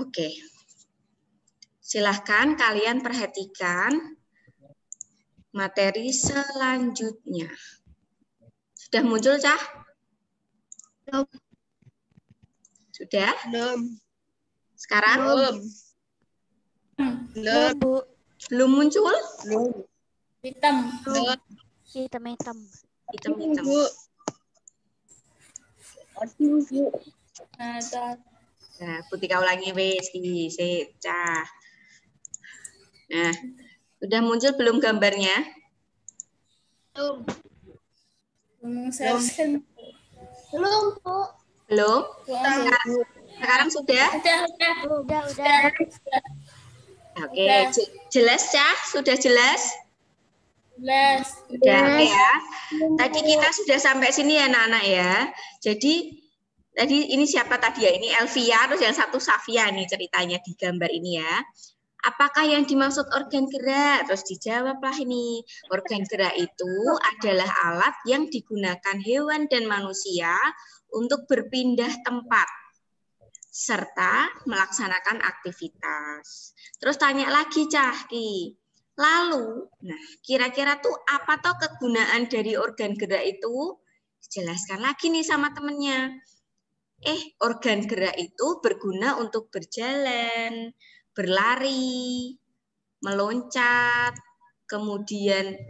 Oke. Silahkan kalian perhatikan materi selanjutnya. Sudah muncul, Cah? Belum. Sudah? Belum. Sekarang? Belum, Bu. Belum muncul? Belum. Hitam. Belum. Hitam. Hitam-hitam. Nah, Putika ulangi wis di Cah. Nah, sudah muncul belum gambarnya? Belum. Belum, Bu. Belum? Belum. Sekarang sudah? Udah. Oke, jelas, Cah? Sudah jelas? Jelas. Sudah, oke ya. Tadi kita sudah sampai sini ya, anak-anak ya. Jadi, tadi ini siapa tadi ya? Ini Elvia, terus yang satu Safia nih ceritanya di gambar ini ya. Apakah yang dimaksud organ gerak? Terus dijawablah ini. Organ gerak itu adalah alat yang digunakan hewan dan manusia untuk berpindah tempat serta melaksanakan aktivitas. Terus tanya lagi, Cah, Ki. Lalu, nah kira-kira tuh apa toh kegunaan dari organ gerak itu? Jelaskan lagi nih sama temennya. Organ gerak itu berguna untuk berjalan, berlari, meloncat, kemudian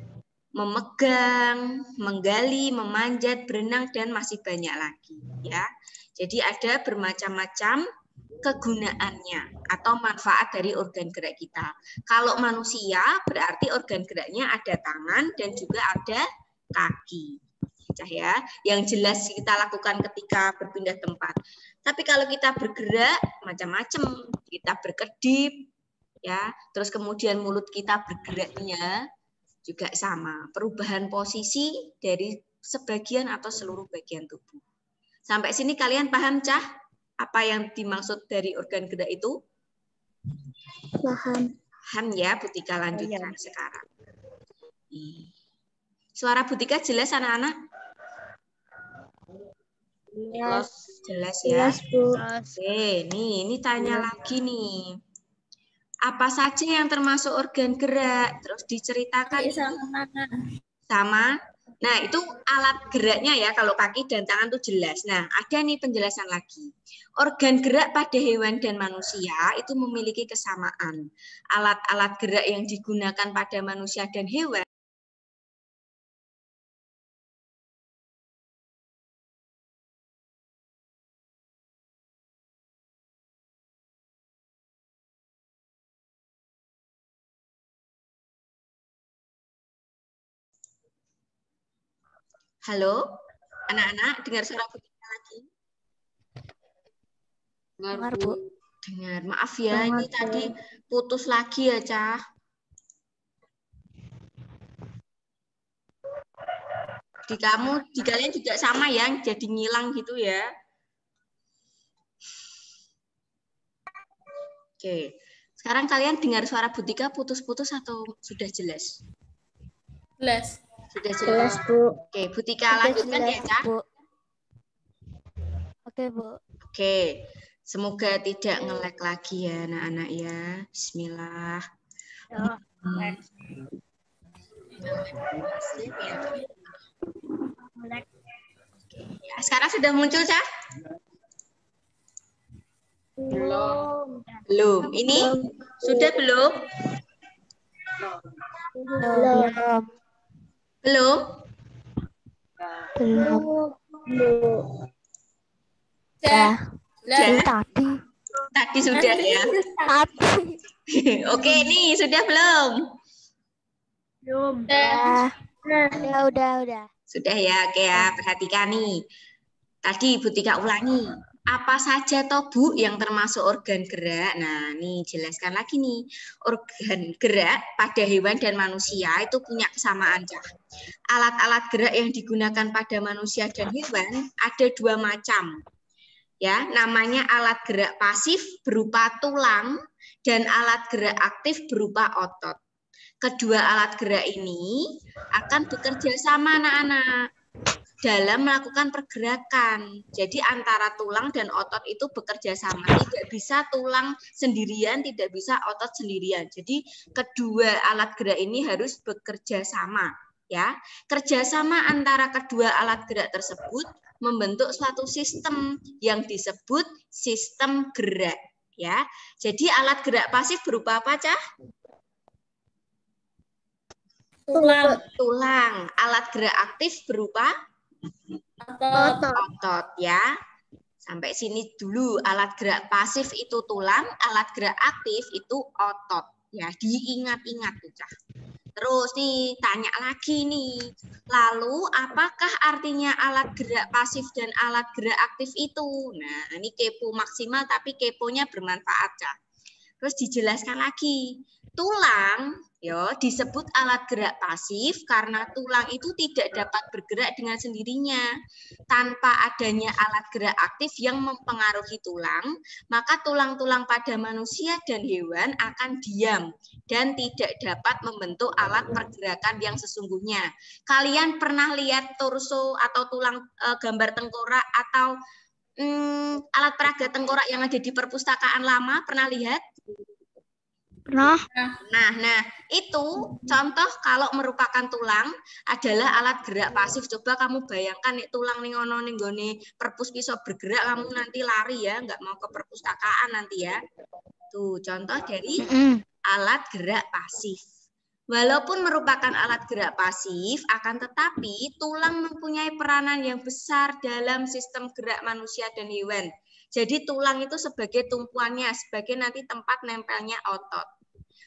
memegang, menggali, memanjat, berenang, dan masih banyak lagi. Ya, jadi ada bermacam-macam kegunaannya atau manfaat dari organ gerak kita. Kalau manusia berarti organ geraknya ada tangan dan juga ada kaki. Ya, yang jelas kita lakukan ketika berpindah tempat. Tapi kalau kita bergerak macam-macam, kita berkedip, ya, terus kemudian mulut kita bergeraknya juga sama, perubahan posisi dari sebagian atau seluruh bagian tubuh. Sampai sini kalian paham, Cah? Apa yang dimaksud dari organ gerak itu? Paham. Paham ya, Butika lanjutkan sekarang. Suara Butika jelas anak-anak? Jelas ya. Jelas, Bu. Oke, ini tanya lagi nih. Apa saja yang termasuk organ gerak? Terus diceritakan sama. Nah, itu alat geraknya ya, kalau kaki dan tangan itu jelas. Nah, ada nih penjelasan lagi. Organ gerak pada hewan dan manusia itu memiliki kesamaan. Alat-alat gerak yang digunakan pada manusia dan hewan Halo, anak-anak, dengar suara Butika lagi? Dengar, Bu. Dengar. Maaf ya, ini tadi putus lagi ya, Cah. Di kalian juga sama ya, jadi ngilang gitu ya. Oke, sekarang kalian dengar suara Butika putus-putus atau sudah jelas? Jelas. Sudah jelas, Bu. Oke, Butika lanjutkan ya, Cah. Bu. Oke, Bu. Oke, semoga tidak nge-lag lagi ya, anak-anak ya. Bismillah. Ya, sekarang sudah muncul, Cah? Belum. Ini sudah belum? Belum? Tadi sudah ya. Oke, nih sudah belum? Belum. Udah. Sudah ya, oke ya. Perhatikan nih. Tadi Butika ulangi. Apa saja toh, Bu, yang termasuk organ gerak? Nah, nih jelaskan lagi nih. Organ gerak pada hewan dan manusia itu punya kesamaan, Cah. Alat-alat gerak yang digunakan pada manusia dan hewan ada dua macam. Ya, namanya alat gerak pasif berupa tulang dan alat gerak aktif berupa otot. Kedua alat gerak ini akan bekerja sama, anak-anak. dalam melakukan pergerakan. Jadi antara tulang dan otot itu bekerja sama. Tidak bisa tulang sendirian, tidak bisa otot sendirian. Jadi kedua alat gerak ini harus bekerja sama. Ya, kerjasama antara kedua alat gerak tersebut membentuk suatu sistem yang disebut sistem gerak. Ya, jadi alat gerak pasif berupa apa, Cah? Tulang. Tulang. Alat gerak aktif berupa Otot. otot, ya. Sampai sini dulu. Alat gerak pasif itu tulang, alat gerak aktif itu otot. Ya, diingat-ingat, Cah. Terus nih, tanya lagi nih. Lalu, apakah artinya alat gerak pasif dan alat gerak aktif itu? Nah, ini kepo maksimal, tapi keponya bermanfaat, Cah. Terus dijelaskan lagi. Tulang disebut alat gerak pasif karena tulang itu tidak dapat bergerak dengan sendirinya. Tanpa adanya alat gerak aktif yang mempengaruhi tulang, maka tulang-tulang pada manusia dan hewan akan diam dan tidak dapat membentuk alat pergerakan yang sesungguhnya. Kalian pernah lihat torso atau tulang gambar tengkorak atau alat peraga tengkorak yang ada di perpustakaan lama? Pernah lihat? Pernah. Nah, itu contoh kalau merupakan tulang adalah alat gerak pasif. Coba kamu bayangkan nih tulang ning ono ning gone perpus bisa bergerak, kamu nanti lari ya, nggak mau ke perpustakaan nanti ya. Tuh contoh dari alat gerak pasif. Walaupun merupakan alat gerak pasif, akan tetapi tulang mempunyai peranan yang besar dalam sistem gerak manusia dan hewan. Jadi tulang itu sebagai tumpuannya, sebagai nanti tempat nempelnya otot.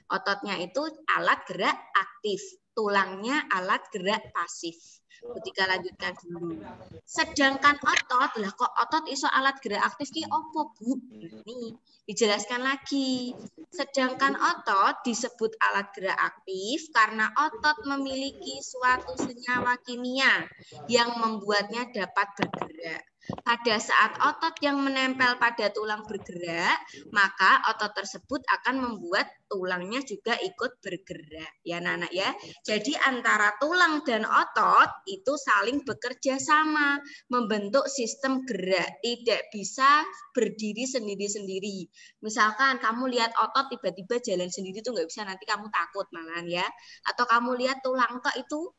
Ototnya itu alat gerak aktif, tulangnya alat gerak pasif. Ketika lanjutkan dulu. Sedangkan otot, lah kok otot iso alat gerak aktif ki opo, Bu? Nih, dijelaskan lagi. Sedangkan otot disebut alat gerak aktif karena otot memiliki suatu senyawa kimia yang membuatnya dapat bergerak. Pada saat otot yang menempel pada tulang bergerak, maka otot tersebut akan membuat tulangnya juga ikut bergerak. Ya, anak-anak ya. Jadi antara tulang dan otot itu saling bekerja sama, membentuk sistem gerak. Tidak bisa berdiri sendiri-sendiri. Misalkan kamu lihat otot tiba-tiba jalan sendiri itu nggak bisa, nanti kamu takut malahan ya. Atau kamu lihat tulang itu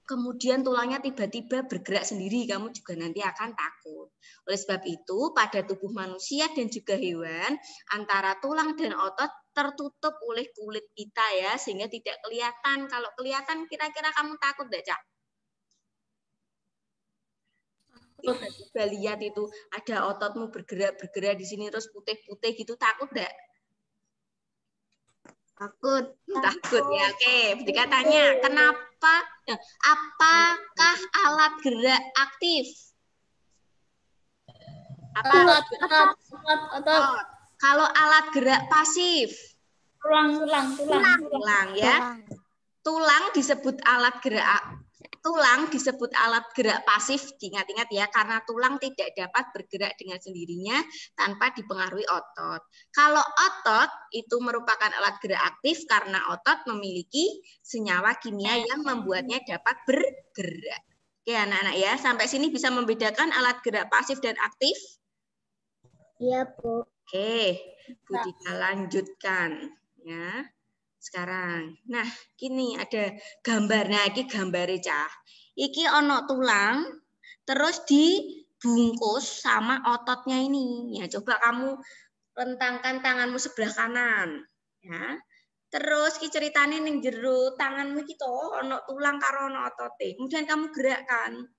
kemudian tulangnya tiba-tiba bergerak sendiri, kamu juga nanti akan takut. Oleh sebab itu, pada tubuh manusia dan juga hewan, antara tulang dan otot tertutup oleh kulit kita ya, sehingga tidak kelihatan. Kalau kelihatan, kira-kira kamu takut enggak, Cak? Tiba-tiba lihat itu ada ototmu bergerak di sini terus putih-putih gitu, takut enggak? Takut ya. Oke, jika tanya kenapa, apakah alat gerak aktif? Apa? Otot. Kalau alat gerak pasif? Tulang ya. Tulang disebut alat gerak pasif, diingat-ingat ya, karena tulang tidak dapat bergerak dengan sendirinya tanpa dipengaruhi otot. Kalau otot itu merupakan alat gerak aktif karena otot memiliki senyawa kimia yang membuatnya dapat bergerak. Oke anak-anak ya, sampai sini bisa membedakan alat gerak pasif dan aktif? Iya, Bu. Oke, Bu Tika lanjutkan ya. Sekarang, nah gini ada gambar, nah ini gambarnya Cah. Iki ono tulang, terus dibungkus sama ototnya ini. Ya coba kamu rentangkan tanganmu sebelah kanan, ya. Terus ki ceritane ning jero tanganmu iki to ono tulang karo ono otote. Kemudian kamu gerakkan.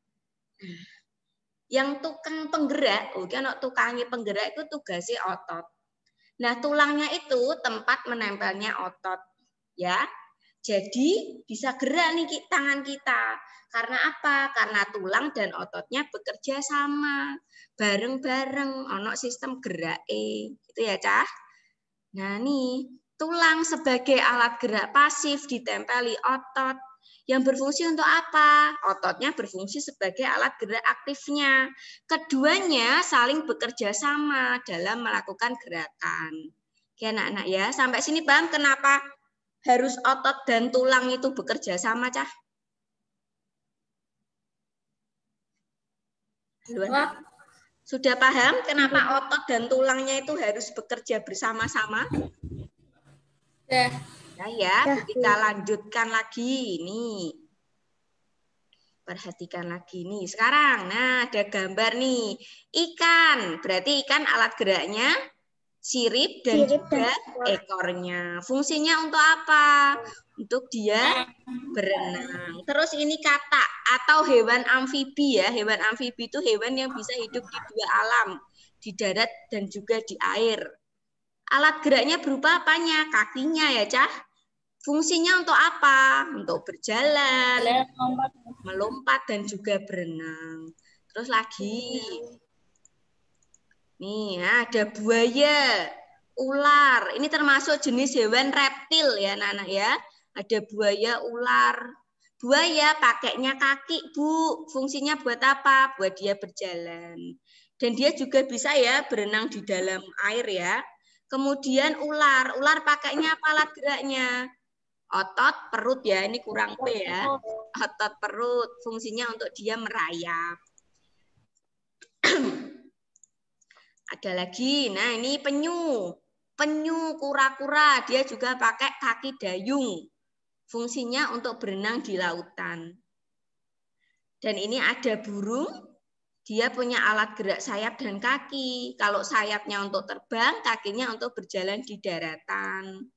Yang tukang penggerak, ono tukangnya penggerak itu tugasnya otot. Nah, tulangnya itu tempat menempelnya otot. Ya, jadi bisa gerak nih tangan kita. Karena apa? Karena tulang dan ototnya bekerja sama, bareng-bareng, ono sistem gerak gitu ya, Cah. Nah, nih tulang sebagai alat gerak pasif ditempeli otot. Yang berfungsi untuk apa? Ototnya berfungsi sebagai alat gerak aktifnya. Keduanya saling bekerja sama dalam melakukan gerakan. Oke, anak-anak ya, sampai sini paham kenapa harus otot dan tulang itu bekerja sama, Cah? Sudah paham kenapa otot dan tulangnya itu harus bekerja bersama-sama? Nah ya, kita lanjutkan lagi. Nih, perhatikan lagi nih. Sekarang, nah ada gambar nih. Ikan, berarti ikan alat geraknya sirip dan juga ekornya. Fungsinya untuk apa? Untuk dia berenang. Terus ini katak atau hewan amfibi ya. Hewan amfibi itu hewan yang bisa hidup di dua alam, di darat dan juga di air. Alat geraknya berupa apanya? Kakinya ya, Cah. Fungsinya untuk apa? Untuk berjalan, melompat dan juga berenang. Terus lagi. Nih, ada buaya, ular. Ini termasuk jenis hewan reptil ya, anak-anak ya. Ada buaya, ular. Buaya pakainya kaki, Bu. Fungsinya buat apa? Buat dia berjalan. Dan dia juga bisa ya berenang di dalam air ya. Kemudian ular. Ular pakainya apa alat geraknya? Otot perut ya, ini kurang P ya. Otot perut. Fungsinya untuk dia merayap. Ada lagi, nah ini penyu. Penyu kura-kura, dia juga pakai kaki dayung. Fungsinya untuk berenang di lautan. Dan ini ada burung, dia punya alat gerak sayap dan kaki. Kalau sayapnya untuk terbang, kakinya untuk berjalan di daratan.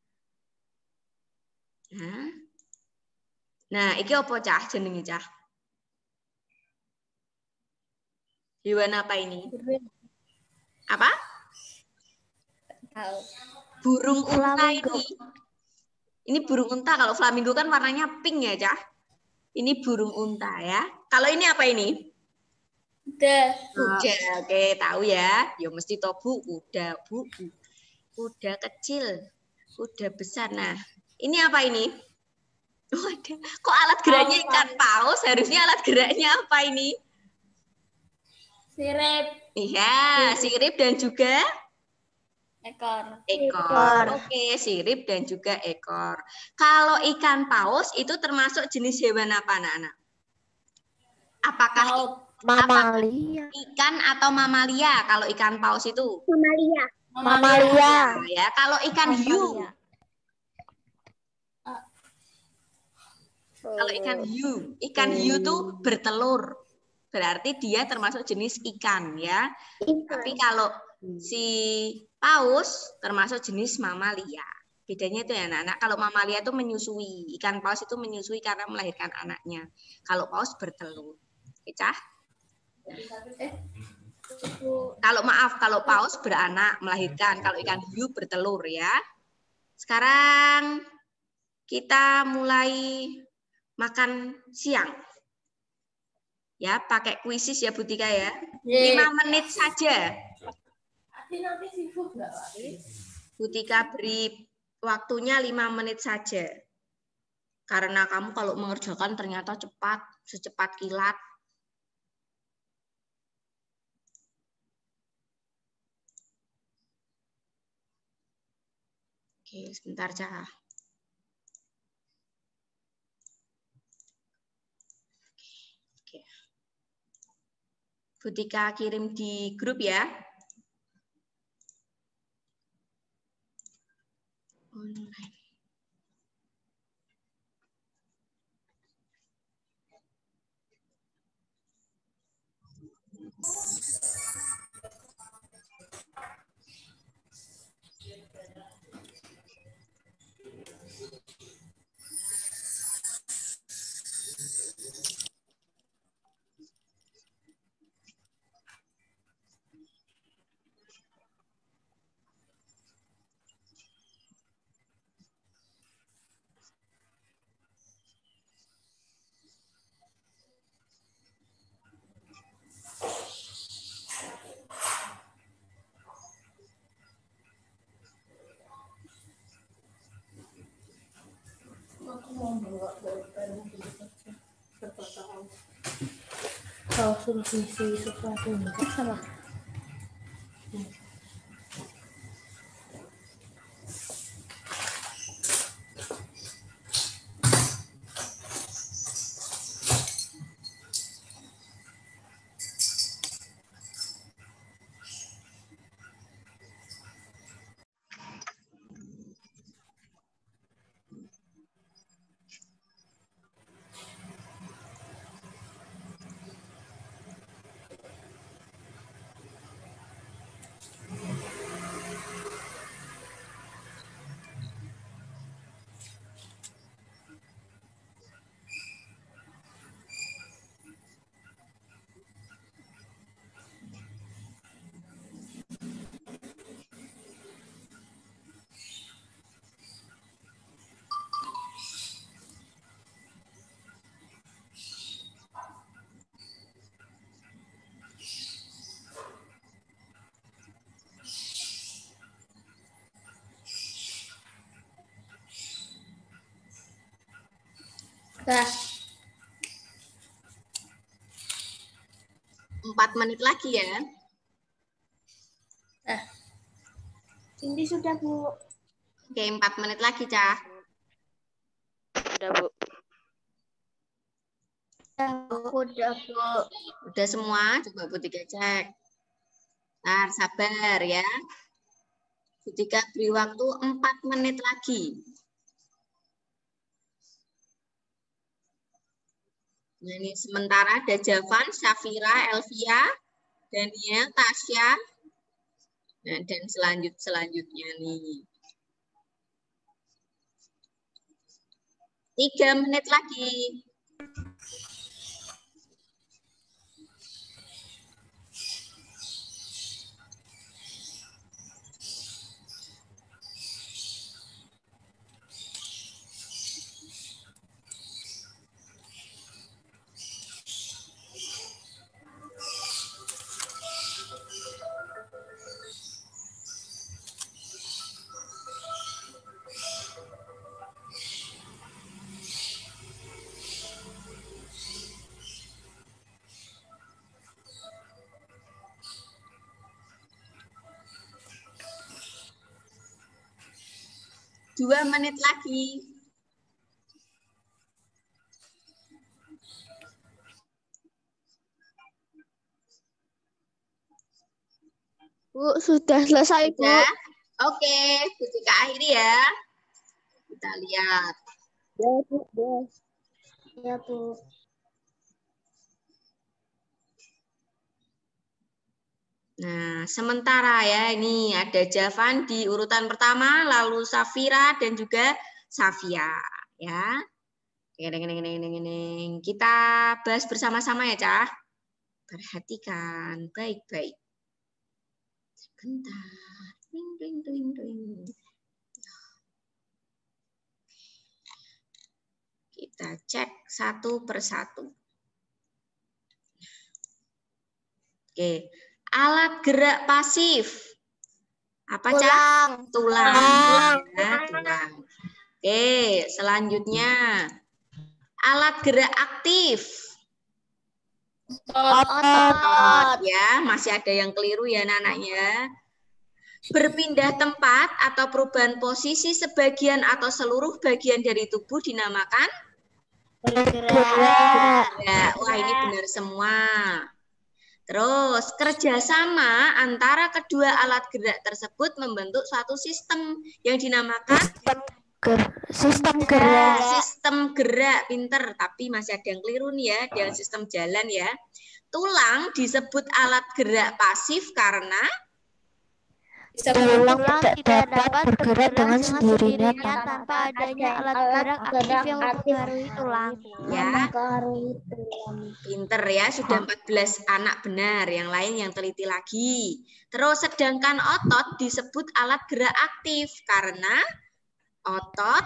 Nah ini apa Cah jenenge Cah? Hewan apa ini? Apa? Burung unta ini. Ini burung unta, kalau flamingo kan warnanya pink ya, Cah. Ini burung unta ya. Kalau ini apa ini? Kuda, oke, tahu ya. Ya mesti toh Bu, kuda, Bu. Kuda kecil, kuda besar. Nah, ini apa ini? Oh, ada. Kok alat geraknya ikan paus? Harusnya alat geraknya apa ini? Sirip. Iya, sirip dan juga Ekor. Oke, sirip dan juga ekor. Kalau ikan paus itu termasuk jenis hewan apa, anak-anak? Apakah mamalia? Ikan atau mamalia? Kalau ikan paus itu? Mamalia. Ya, kalau ikan hiu? Kalau ikan hiu tuh bertelur. Berarti dia termasuk jenis ikan ya. Tapi kalau si paus termasuk jenis mamalia. Bedanya itu ya anak-anak. Kalau mamalia itu menyusui. Ikan paus itu menyusui karena melahirkan anaknya. Kalau paus bertelur. Cah? Kalau paus beranak melahirkan. Kalau ikan hiu bertelur ya. Sekarang kita mulai makan siang. Ya, pakai kuisis ya Butika ya. 5 menit saja. Butika beri waktunya 5 menit saja. Karena kamu kalau mengerjakan ternyata cepat, secepat kilat. Oke, sebentar Cah. Butika kirim di grup ya. Online. Kalau suruh isi sesuatu enggak salah. Dah. 4 menit lagi ya. Ini sudah, Bu. Oke, 4 menit lagi, Cah. Sudah, Bu. Udah, Bu. Udah semua? Coba Bu Tika cek. Ntar, sabar ya. Bu Tika beri waktu 4 menit lagi. Nah, ini sementara ada Javan, Syafira, Elvia, Daniel, Tasya, nah, dan selanjutnya nih. 3 menit lagi. Dua menit lagi. Bu, sudah selesai, Bu. Sudah? Oke, Bu Tika akhiri ya. Kita lihat. Ya, Bu. Ya, Bu. Nah, sementara ya, ini ada Javan di urutan pertama, lalu Safira dan juga Safia, ya. Kita bahas bersama-sama ya, Cah. Perhatikan baik-baik. Sebentar. Kita cek satu persatu. Oke. Alat gerak pasif. Apa, Cah? Tulang. Ya, tulang. Oke, selanjutnya. Alat gerak aktif. Otot. Ya, masih ada yang keliru ya anak-anaknya. Berpindah tempat atau perubahan posisi sebagian atau seluruh bagian dari tubuh dinamakan Bergerak. ya. Wah, ini benar semua. Terus, kerjasama antara kedua alat gerak tersebut membentuk suatu sistem yang dinamakan Sistem gerak. sistem gerak. Pinter, tapi masih ada yang keliru nih ya, dengan sistem jalan ya. Tulang disebut alat gerak pasif karena Tulang tidak dapat bergerak dengan sendirinya tanpa adanya alat gerak aktif yang mempengaruhi tulang. ya. Pinter ya, sudah 14 anak benar, yang lain yang teliti lagi. Terus sedangkan otot disebut alat gerak aktif karena otot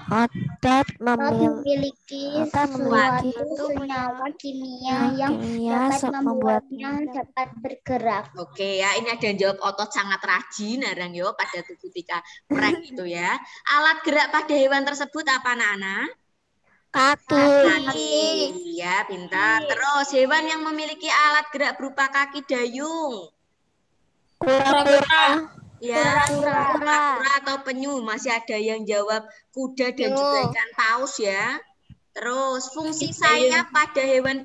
memiliki suatu senyawa kimia yang dapat membuatnya dapat bergerak. Oke ya, ini ada yang jawab otot sangat rajin, narang yo pada tubuh Tika prank itu ya. Alat gerak pada hewan tersebut apa anak-anak? Kaki. Ya, pintar. Terus hewan yang memiliki alat gerak berupa kaki dayung. Kura-kura. Ya, kura-kura atau penyu. Masih ada yang jawab kuda dan juga ikan paus ya. Terus fungsi sayap pada hewan